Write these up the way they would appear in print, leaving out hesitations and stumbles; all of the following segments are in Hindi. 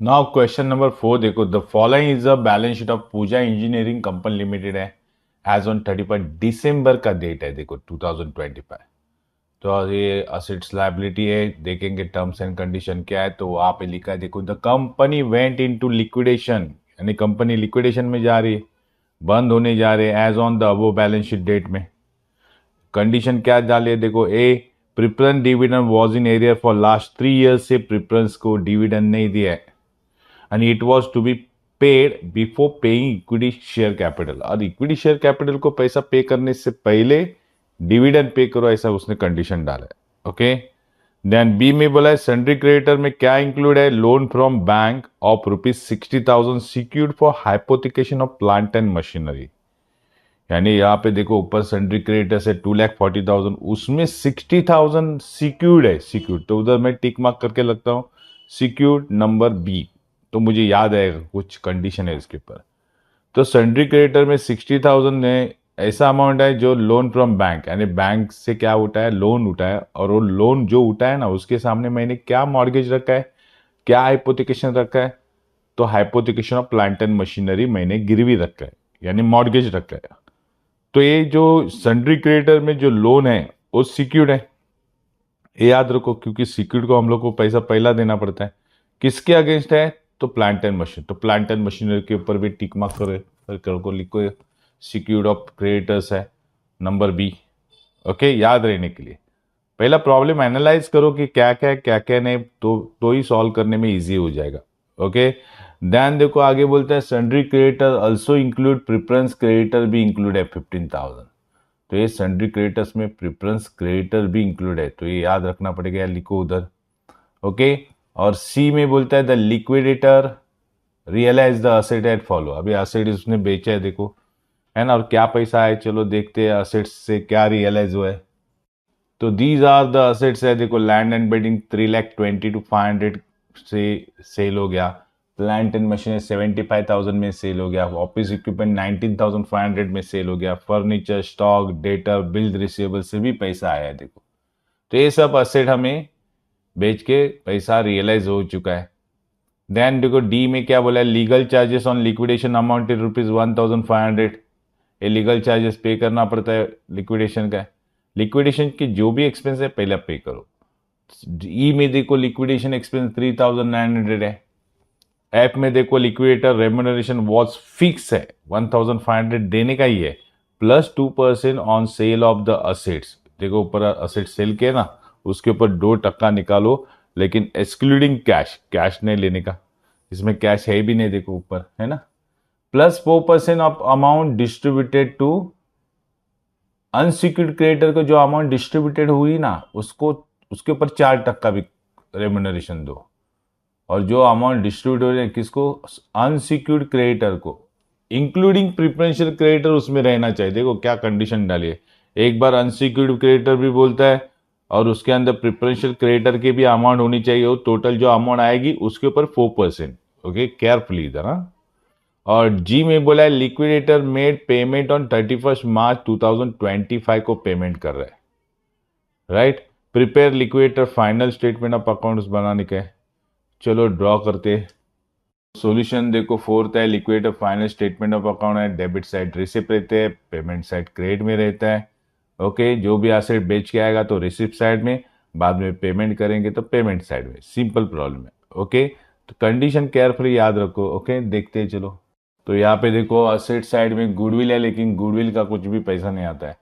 नाउ क्वेश्चन नंबर 4 देखो, the following is a balance sheet of Pooja engineering company limited है एज ऑन 31 दिसंबर का डेट है, देखो 2025। तो ये असेट्स लायबिलिटी है, देखेंगे टर्म्स एंड कंडीशन क्या है। तो वहां पे लिखा है, देखो the company went into liquidation, यानी कंपनी लिक्विडेशन में जा रही है, बंद होने जा रहे हैं as on the above balance sheet date में। कंडीशन क्या डाली है, देखो a, preference dividend was in arrear for last 3 years से प्रिफरेंस को डिविडेंड नहीं दिया है, and it was to be paid before paying equity share capital. और इक्विटी शेयर कैपिटल को पैसा पे करने से पहले डिविडेंड पे करो, ऐसा उसने कंडीशन डाला है। ओके, देन बी में बोला है सन्ड्री क्रेडिटर में क्या इंक्लूड है, loan from bank of ₹60,000 secured for hypothecation of plant and machinery. यानी यहाँ पे देखो ऊपर सन्ड्री क्रेडिटर्स है 2,40,000, उसमें 60,000 सिक्योर्ड है, सिक्योर्ड। तो उधर मैं टिक मार्क करके लगता हूँ सिक्योर्ड नंबर बी, तो मुझे याद आएगा कुछ कंडीशन है इसके ऊपर। तो सन्ड्री क्रेडिटर में 60,000 ने ऐसा अमाउंट है जो लोन फ्रॉम बैंक, यानी बैंक से क्या उठाया, लोन उठाया, और वो लोन जो उठाया ना उसके सामने मैंने क्या मॉर्गेज रखा है, क्या हाइपोथिकेशन रखा है, तो hypothecation of plant and machinery मैंने गिरवी रखा है, यानी मॉर्गेज रखा है। तो ये जो सन्ड्री क्रेडिटर में जो लोन है वो सिक्योर्ड है, ये याद रखो, क्योंकि सिक्योर्ड को हम लोग को पैसा पहला देना पड़ता है। किसके अगेंस्ट है, तो प्लांट एंड मशीन, तो प्लांट एंड मशीनरी के ऊपर भी टिक मार्क करो, लिखो सिक्योर्ड ऑफ क्रेडिटर्स है नंबर बी। ओके, याद रहने के लिए पहला प्रॉब्लम एनालाइज करो कि क्या क्या नहीं, तो ही सॉल्व करने में इजी हो जाएगा। ओके, ध्यान देखो आगे बोलता है sundry creditor also include preference creditor भी इंक्लूड है 15,000। तो ये सन्ड्री क्रेडिटर्स में प्रिफरेंस क्रेडिटर भी इंक्लूड है, तो ये याद रखना पड़ेगा, या लिखो उधर। ओके, और सी में बोलता है the liquidator realise the asset at follow. अभी असेट उसने बेचा है, देखो है ना, और क्या पैसा है, चलो देखते हैं असेट्स से क्या रियलाइज हुआ है। तो दीज आर द असेट्स है, देखो लैंड एंड बिल्डिंग 3,20,000 to 500 से सेल हो गया, प्लांट एंड मशीन 75,000 में सेल हो गया, ऑफिस इक्विपमेंट 19,500 में सेल हो गया, furniture, stock, debtor, build receivable से भी पैसा आया है, देखो। तो ये सब असेट हमें बेच के पैसा रियलाइज हो चुका है। देन देखो डी में क्या बोला है, legal charges on liquidation amounted ₹1,500। ये लीगल चार्जेस पे करना पड़ता है लिक्विडेशन का, लिक्विडेशन के जो भी एक्सपेंस है पहले पे करो। ई में देखो लिक्विडेशन एक्सपेंस 3,900 है। एफ में देखो लिक्विडेटर रेम्यूनरेशन वॉज फिक्स है, 1,500 देने का ही है, plus 2% on sale of the assets. देखो ऊपर असेट सेल के ना, उसके ऊपर 2% निकालो, लेकिन एक्सक्लूडिंग कैश, कैश नहीं लेने का, इसमें कैश है भी नहीं, देखो ऊपर है ना। Plus 4% of amount distributed to unsecured creditor को, जो अमाउंट डिस्ट्रीब्यूटेड हुई ना उसको, उसके ऊपर 4% भी रेम्यूनरेशन दो। और जो अमाउंट डिस्ट्रीब्यूट हो रही है किसको, अनसिक्योर्ड क्रेडिटर को, इंक्लूडिंग प्रिफरेंशियल क्रेडिटर उसमें रहना चाहिए। देखो क्या कंडीशन डाली है, एक बार अनसिक्योर्ड क्रेडिटर भी बोलता है और उसके अंदर प्रिफरेंशियल क्रेडिटर की भी अमाउंट होनी चाहिए, वो टोटल जो अमाउंट आएगी उसके ऊपर 4%। ओके, केयरफुली इधर हाँ। और जी में बोला है लिक्विडेटर मेड पेमेंट ऑन 31 मार्च 2025 को पेमेंट कर रहा है, right. Prepare liquidator final statement of accounts बनाने का है, चलो ड्रॉ करते हैं। सॉल्यूशन देखो फोर्थ है, liquidator final statement of account है, डेबिट साइड रिसिप्ट रहते हैं, पेमेंट साइड क्रेडिट में रहता है। ओके, जो भी एसेट बेच के आएगा तो रिसिप्ट साइड में, बाद में पेमेंट करेंगे तो पेमेंट साइड में, सिंपल प्रॉब्लम है। ओके, तो कंडीशन केयरफुली याद रखो। ओके, देखते हैं चलो। तो यहाँ पे देखो असेट साइड में गुडविल है, लेकिन गुडविल का कुछ भी पैसा नहीं आता है।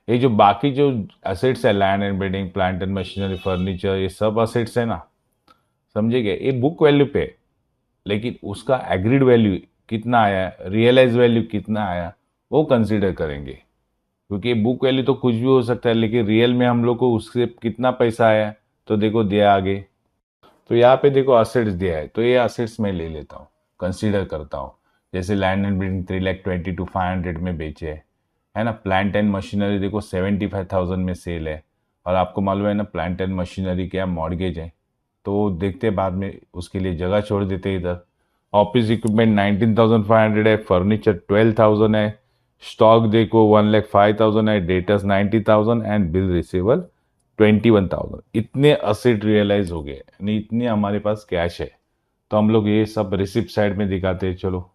ये जो बाकी जो असेट्स है, land and building, plant and machinery, furniture, ये सब असेट्स है ना, समझिए, ये बुक वैल्यू पे, लेकिन उसका एग्रीड वैल्यू कितना आया, रियलाइज वैल्यू कितना आया, वो कंसीडर करेंगे। क्योंकि बुक वैल्यू तो कुछ भी हो सकता है, लेकिन रियल में हम लोग को उससे कितना पैसा आया, तो देखो दिया आगे। तो यहाँ पे देखो असेट्स दिया है, तो ये असेट्स मैं ले लेता हूँ, कंसीडर करता हूँ। जैसे लैंड एंड बिल्डिंग 3,20,000 to 500 में बेचे है ना। प्लांट एंड मशीनरी देखो 75,000 में सेल है, और आपको मालूम है ना प्लांट एंड मशीनरी क्या मॉर्गेज है, तो देखते हैं बाद में, उसके लिए जगह छोड़ देते हैं इधर। ऑफिस इक्विपमेंट 19,500 है, फर्नीचर 12,000 है, स्टॉक देखो 1,05,000 है, डेटर्स 90,000 एंड बिल रिसीवेबल 21,000। इतने असेट रियलाइज हो गए, यानी इतने हमारे पास कैश है। तो हम लोग ये सब रिसिप्ट साइड में दिखाते हैं। चलो,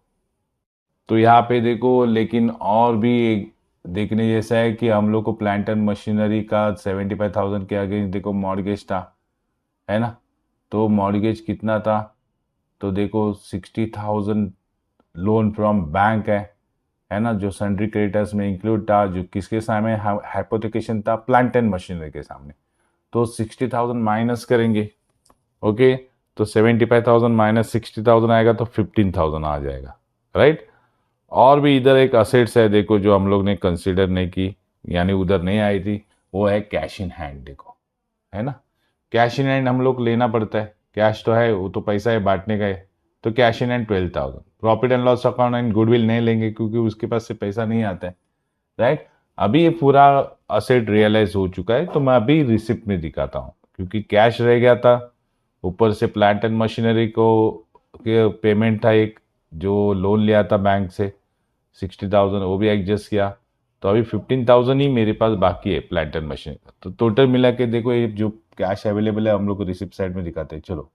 तो यहाँ पे देखो, लेकिन और भी एक देखने जैसा है कि हम लोग को प्लांट एंड मशीनरी का 75,000 के अगेंस्ट देखो मॉर्गेज था, है ना। तो मॉर्गेज कितना था, तो देखो 60,000 लोन फ्रॉम बैंक है ना, जो सन्ड्री क्रेडिटर्स में इंक्लूड था, जो किसके सामने हाइपोथिकेशन था, प्लांट एंड मशीनरी के सामने। तो 60,000 माइनस करेंगे, ओके। तो 75,000 माइनस 60,000 आएगा तो 15,000 आ जाएगा, राइट। और भी इधर एक असेट्स है देखो, जो हम लोग ने कंसिडर नहीं की, यानी उधर नहीं आई थी, वो है कैश इन हैंड। देखो, है ना, कैश इन हैंड हम लोग लेना पड़ता है। कैश तो है, वो तो पैसा है, बांटने का है। तो cash in hand 12,000। Profit and loss account and goodwill नहीं लेंगे क्योंकि उसके पास से पैसा नहीं आता है, राइट। अभी ये पूरा असेट रियलाइज हो चुका है, तो मैं अभी रिसिप्ट में दिखाता हूँ, क्योंकि कैश रह गया था, ऊपर से प्लांट एंड मशीनरी को पेमेंट था एक, जो लोन लिया था बैंक से 60,000, वो भी एडजस्ट किया। तो अभी 15,000 ही मेरे पास बाकी है प्लांट एंड मशीन। तो टोटल मिला के देखो, ये जो कैश अवेलेबल है हम लोग को रिसिप्ट साइड में दिखाते हैं। चलो,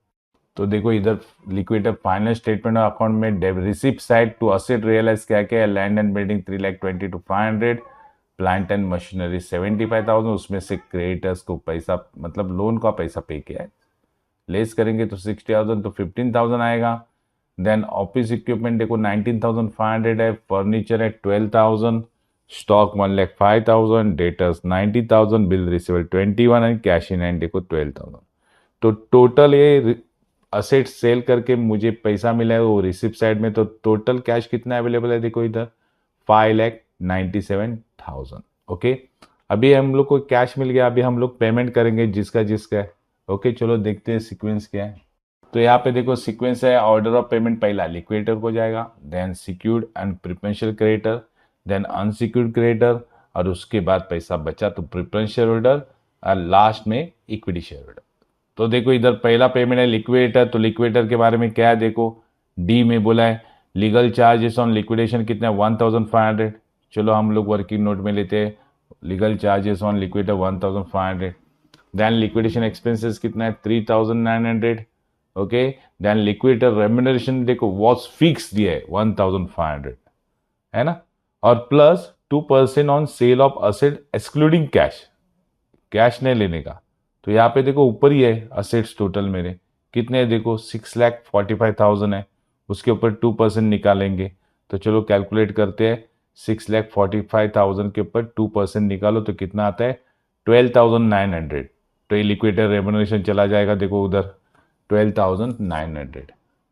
तो देखो इधर liquidator final statement of account में receipt side to asset realise क्या क्या है। Land and building 3,20,000 to 500, plant and machinery 75,000, उसमें से क्रेडिटर्स को पैसा, मतलब लोन का पैसा पे किया है, लेस करेंगे तो 60,000, तो 15,000 आएगा। देन ऑफिस इक्विपमेंट देखो 19,500 है, फर्नीचर है 12,000, stock 1,05,000, debtors 90,000, bill receivable 21 and cash in hand देखो 12,000। तो टोटल ये असेट सेल करके मुझे पैसा मिला है वो रिसिप्ट साइड में। तो टोटल कैश कितना अवेलेबल है देखो इधर, 5,97,000। ओके, अभी हम लोग को कैश मिल गया, अभी हम लोग पेमेंट करेंगे जिसका जिसका है। ओके, चलो देखते हैं सीक्वेंस क्या है। तो यहाँ पे देखो सीक्वेंस है, ऑर्डर ऑफ पेमेंट पहला लिक्विडेटर को जाएगा, then secured and preferential creditor, then unsecured creditor, और उसके बाद पैसा बचा तो प्रिफरेंस शेयर होल्डर, और लास्ट में इक्विटी शेयर होल्डर। तो देखो इधर पहला पेमेंट है लिक्विडेटर। तो लिक्विडेटर के बारे में क्या है देखो, डी में बोला है लीगल चार्जेस ऑन लिक्विडेशन कितना है 1,500। चलो हम लोग वर्किंग नोट में लेते हैं, legal charges on liquidator 1,500। Then liquidation expenses कितना है 3,900। ओके, देन लिक्विडेटर रेम्यूनरेशन देखो वॉज फिक्स दिया है 1,500, है ना, और plus 2% on sale of asset excluding cash, cash नहीं लेने का। तो यहाँ पे देखो ऊपर ही है असेट्स टोटल मेरे कितने हैं देखो 6,45,000 है, उसके ऊपर 2% निकालेंगे। तो चलो कैलकुलेट करते हैं, 6,45,000 के ऊपर 2% निकालो तो कितना आता है 12,900। तो ये लिक्विडेटर रेम्यूनरेशन चला जाएगा देखो उधर 12,900।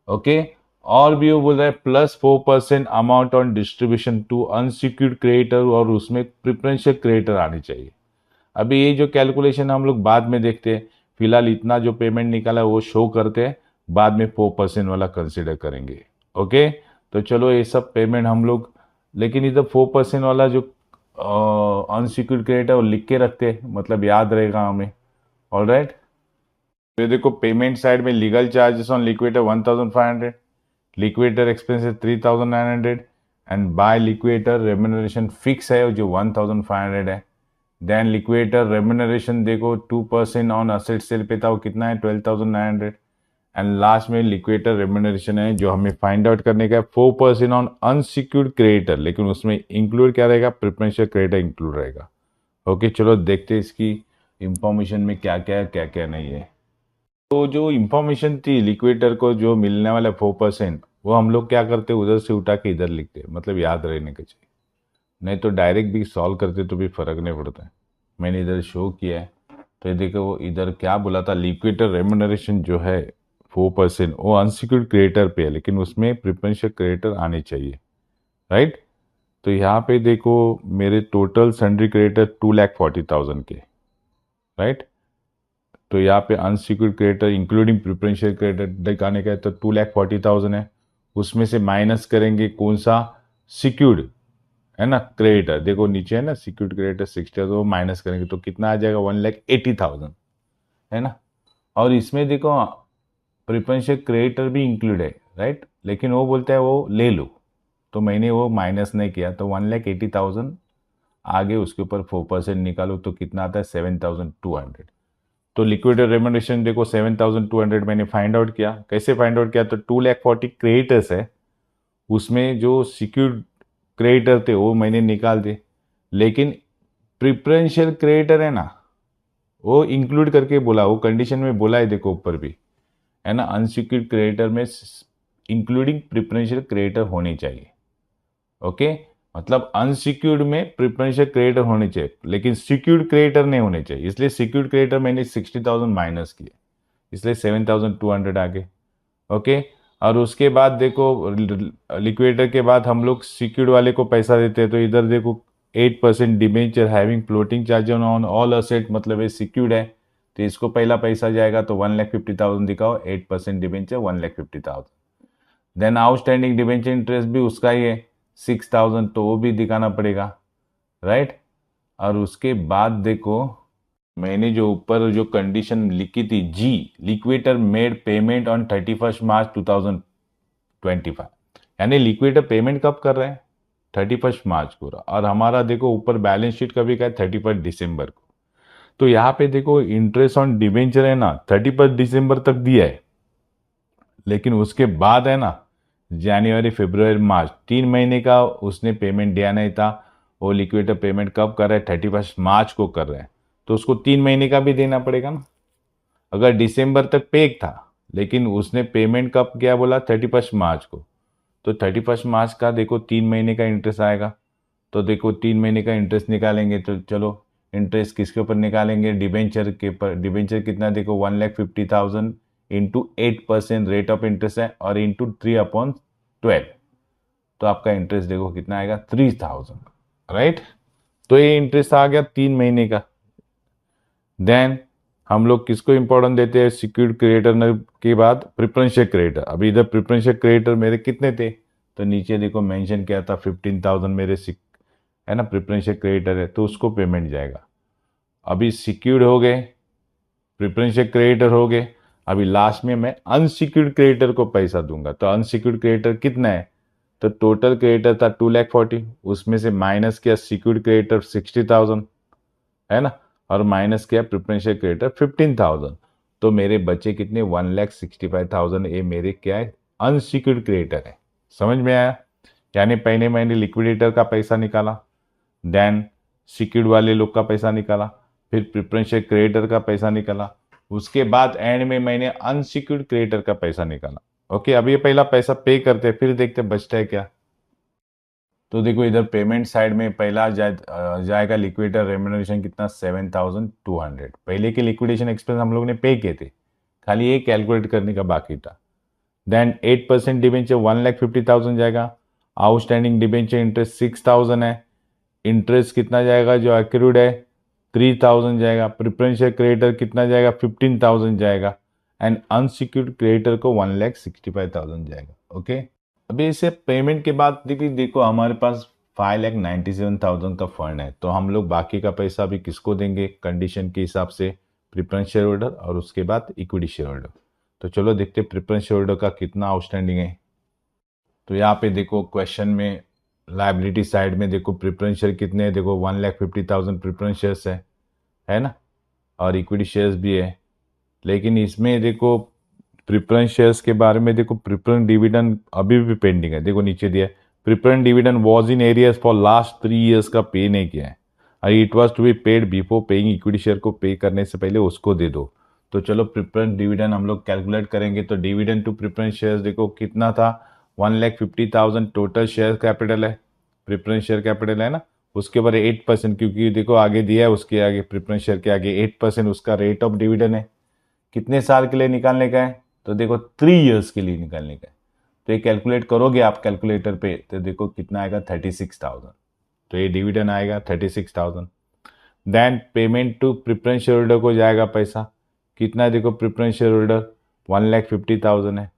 ओके, और भी वो बोल रहा है plus 4% amount on distribution to unsecured creditor, और उसमें प्रिफरेंशियल क्रेडिटर आनी चाहिए। अभी ये जो कैलकुलेशन हम लोग बाद में देखते हैं, फिलहाल इतना जो पेमेंट निकाला है वो शो करते हैं, बाद में 4% वाला कंसिडर करेंगे। ओके, तो चलो ये सब पेमेंट हम लोग, लेकिन इधर 4% वाला जो अनसिक्योर्ड क्रेडिट है वो लिख के रखते हैं, मतलब याद रहेगा हमें। ऑलराइट, तो ये देखो पेमेंट साइड में legal charges on liquidator 1,500, liquidator expenses 3,900, and by liquidator remuneration fix है जो 1,500 है। देन लिक्विडेटर रेम्यूनरेशन देखो 2% ऑन असेट सेल पे था, वो कितना है 12,900। एंड लास्ट में लिक्विडेटर रेम्यूनरेशन है जो हमें फाइंड आउट करने का है 4% ऑन अनसिक्योर्ड क्रेडिटर, लेकिन उसमें इंक्लूड क्या रहेगा, प्रिफरेंशियल क्रेडिटर इंक्लूड रहेगा। ओके, चलो देखते हैं इसकी इंफॉर्मेशन में क्या क्या है क्या क्या नहीं है। तो जो इंफॉर्मेशन थी लिक्विडेटर को जो मिलने वाला 4%, वो हम लोग क्या करते उधर से उठा के इधर लिखते, मतलब याद रहने का चाहिए, नहीं तो डायरेक्ट भी सॉल्व करते तो भी फर्क नहीं पड़ता है। मैंने इधर शो किया है, तो ये देखो वो इधर क्या बोला था, लिक्विडेटर रेम्यूनरेशन जो है 4% वो अनसिक्योर्ड क्रेडिटर पे है, लेकिन उसमें प्रिफरेंशियल क्रेडिटर आने चाहिए, राइट। तो यहाँ पे देखो मेरे टोटल सन्ड्री क्रेडिटर 2,40,000 के, राइट। तो यहाँ पे unsecured creditor including preferential creditor दिखाने का है, तो 2,40,000 है, उसमें से माइनस करेंगे कौन सा, सिक्योर्ड, है ना, क्रेडिटर देखो नीचे है ना सिक्योर्ड क्रेडिटर 60, तो माइनस करेंगे तो कितना आ जाएगा 1,80,000, है ना। और इसमें देखो प्रिफरेंशियल क्रेडिटर भी इंक्लूड है, राइट, लेकिन वो बोलता है वो ले लो, तो मैंने वो माइनस नहीं किया, तो 1,80,000 आगे उसके ऊपर 4% निकालो तो कितना आता है 7,200। तो लिक्विड रेम्यूनरेशन देखो 7,200 मैंने फाइंड आउट किया। कैसे फाइंड आउट किया? तो 2,40,000 क्रेडिटर्स है, उसमें जो सिक्योर्ड क्रेडिटर थे वो मैंने निकाल दिए, लेकिन प्रिफरेंशियल क्रेडिटर है ना, वो इंक्लूड करके बोला, वो कंडीशन में बोला है, देखो ऊपर भी है ना, अनसिक्योर्ड क्रेडिटर में इंक्लूडिंग प्रिफरेंशियल क्रेडिटर होनी चाहिए। ओके, मतलब अनसिक्योर्ड में प्रिफरेंशियल क्रेडिटर होने चाहिए, लेकिन सिक्योर्ड क्रेडिटर नहीं होने चाहिए, इसलिए सिक्योर्ड क्रेडिटर मैंने 60,000 माइनस किए, इसलिए 7,200 आ गए। ओके, और उसके बाद देखो लिक्विडेटर के बाद हम लोग सिक्योर्ड वाले को पैसा देते हैं, तो इधर देखो 8% debenture having floating charge on all asset, मतलब ये सिक्योर्ड है, तो इसको पहला पैसा जाएगा, तो 1,50,000 दिखाओ, 8% debenture 1,50,000। Then outstanding debenture interest भी उसका ही है 6,000, तो वो भी दिखाना पड़ेगा, राइट। और उसके बाद देखो मैंने जो ऊपर जो कंडीशन लिखी थी, जी लिक्विडेटर मेड पेमेंट ऑन 31 मार्च 2025, यानी लिक्विडेटर पेमेंट कब कर रहे हैं? 31 मार्च को, और हमारा देखो ऊपर बैलेंस शीट कभी का है 31 दिसंबर को। तो यहाँ पे देखो इंटरेस्ट ऑन डिबेंचर है ना 31 दिसंबर तक दिया है, लेकिन उसके बाद है ना जनवरी फरवरी मार्च 3 महीने का उसने पेमेंट दिया नहीं था। वो लिक्विडेटर पेमेंट कब कर रहा है? 31 मार्च को कर रहे हैं, तो उसको 3 महीने का भी देना पड़ेगा ना। अगर दिसंबर तक पे था, लेकिन उसने पेमेंट कब किया बोला? 31 मार्च को, तो 31 मार्च का देखो 3 महीने का इंटरेस्ट आएगा। तो देखो 3 महीने का इंटरेस्ट निकालेंगे, तो चलो इंटरेस्ट किसके ऊपर निकालेंगे? डिबेंचर के ऊपर। डिबेंचर कितना देखो 1,50,000 इंटू 8% रेट ऑफ इंटरेस्ट है, और इंटू 3/12, तो आपका इंटरेस्ट देखो कितना आएगा? 3,000, राइट। तो ये इंटरेस्ट आ गया 3 महीने का। देन हम लोग किसको इंपॉर्टेंट देते हैं? सिक्योर्ड क्रेडिटर के बाद प्रिफरेंशियल क्रेडिटर। अभी इधर प्रिफरेंशियल क्रेडिटर मेरे कितने थे? तो नीचे देखो मेंशन किया था 15,000 मेरे है ना, प्रिफरेंशियल क्रेडिटर है, तो उसको पेमेंट जाएगा। अभी सिक्योर्ड हो गए, प्रिफरेंशियल क्रेडिटर हो गए, अभी लास्ट में मैं अनसिक्योर्ड क्रेडिटर को पैसा दूंगा। तो अनसिक्योर्ड क्रेडिटर कितना है? तो टोटल क्रेडिटर था 2,40,000, उसमें से माइनस किया सिक्योर्ड क्रेडिटर 60,000, है ना, और माइनस किया प्रिफरेंशियल क्रेडिटर 15,000, तो मेरे बचे कितने? 1,65,000। ये मेरे क्या है? अनसिक्योर्ड क्रेडिटर है। समझ में आया? यानी पहले मैंने लिक्विडेटर का पैसा निकाला, देन सिक्योर्ड वाले लोग का पैसा निकाला, फिर प्रिफरेंशियल क्रेडिटर का पैसा निकाला, उसके बाद एंड में मैंने अनसिक्योर्ड क्रेडिटर का पैसा निकाला। ओके, अब ये पहला पैसा पे करते हैं, फिर देखते हैं बचता है क्या। तो देखो इधर पेमेंट साइड में पहला जाएगा लिक्विडेटर रेम्यूनरेशन कितना? 7,200। पहले के लिक्विडेशन एक्सपेंस हम लोग ने पे किए थे, खाली ये कैलकुलेट करने का बाकी था। देन 8% डिबेंचर 1,50,000 जाएगा। आउटस्टैंडिंग डिबेंचर इंटरेस्ट 6,000 है। इंटरेस्ट कितना जाएगा जो एक्रूड है? 3,000 जाएगा। प्रिफरेंशियल क्रेडिटर कितना जाएगा? 15,000 जाएगा। एंड अनसिक्योर्ड क्रेडिटर को 1,65,000 जाएगा। ओके, अभी इसे पेमेंट के बाद भी देखो हमारे पास 5,97,000 का फंड है, तो हम लोग बाकी का पैसा भी किसको देंगे कंडीशन के हिसाब से? प्रिफरेंस शेयर होल्डर, और उसके बाद इक्विटी शेयर होल्डर। तो चलो देखते प्रिफरेंस शेयर होल्डर का कितना आउटस्टैंडिंग है। तो यहाँ पे देखो क्वेश्चन में लाइबिलिटी साइड में देखो प्रिफरेंस शेयर कितने हैं, देखो 1,50,000 प्रिफरेंस शेयर्स है ना, और इक्विटी शेयर्स भी है। लेकिन इसमें देखो प्रिफरेंस शेयर्स के बारे में देखो, प्रिफरेंस डिविडेंड अभी भी पेंडिंग है, देखो नीचे दिया है preference dividend was in arrears for last 3 years का पे नहीं किया है, और it was to be paid before paying equity share को पे करने से पहले उसको दे दो। तो चलो प्रिफरेंस डिविडेंड हम लोग कैलकुलेट करेंगे, तो डिविडेंड टू प्रिफरेंस शेयर्स देखो कितना था? 1,50,000 टोटल शेयर कैपिटल है, प्रिफरेंस शेयर कैपिटल है ना, उसके ऊपर 8%, क्योंकि देखो आगे दिया है उसके आगे प्रिफरेंस शेयर के आगे 8% उसका रेट ऑफ डिविडेंड है। कितने साल के लिए निकालने का है? तो देखो 3 ईयर्स के लिए निकालने का है। तो ये कैलकुलेट करोगे आप कैलकुलेटर पे, तो देखो कितना आएगा? 36,000। तो ये डिविडेंड आएगा 36,000। Then payment to preference share holder को जाएगा पैसा कितना है? देखो प्रिफरेंस शेयर होल्डर 1,50,000 है,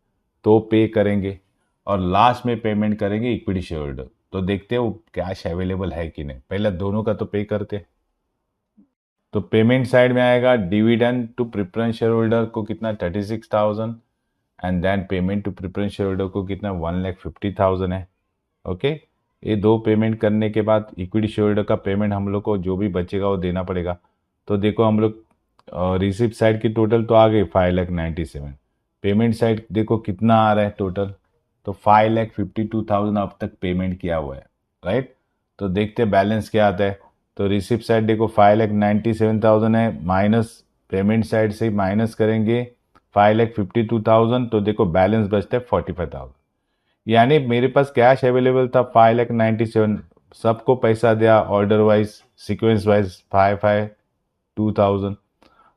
तो पे करेंगे, और लास्ट में पेमेंट करेंगे इक्विटी शेयर होल्डर। तो देखते हैं वो कैश अवेलेबल है कि नहीं, पहले दोनों का तो पे करते हैं। तो पेमेंट साइड में आएगा dividend to preference share holder को कितना? 36,000, and then payment to preference share holder को कितना? 1,50,000 है। ओके, ये दो पेमेंट करने के बाद इक्विटी शेयर होल्डर का पेमेंट हम लोग को जो भी बचेगा वो देना पड़ेगा। तो देखो हम लोग और रिसिप्ट साइड की टोटल तो आ गई 5,97,000। पेमेंट साइड देखो कितना आ रहा है टोटल, तो 5,52,000 अब तक पेमेंट किया हुआ है, राइट। तो देखते बैलेंस क्या आता है। तो रिसिप्ट साइड देखो 5,97,000 है, माइनस पेमेंट साइड से माइनस करेंगे 5,52,000, तो देखो बैलेंस बचता है 45,000। यानी मेरे पास कैश अवेलेबल था 5,97,000, सबको पैसा दिया ऑर्डर वाइज सीक्वेंस वाइज 5,52,000,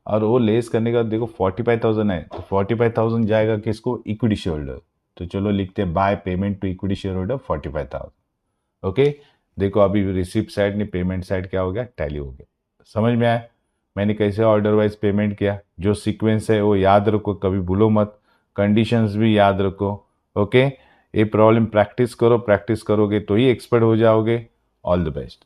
और वो लेस करने का देखो 45,000 है, तो 45,000 जाएगा किसको, इक्विटी शेयर होल्डर। तो चलो लिखते हैं by payment to equity share holder 45,000। Okay, देखो अभी रिसिप्ट साइड ने पेमेंट साइड क्या हो गया, टैली हो गया। समझ में आया मैंने कैसे ऑर्डर वाइज पेमेंट किया। जो सीक्वेंस है वो याद रखो, कभी भूलो मत, कंडीशंस भी याद रखो। ओके, ये प्रॉब्लम प्रैक्टिस करो, प्रैक्टिस करोगे तो ही एक्सपर्ट हो जाओगे। All the best.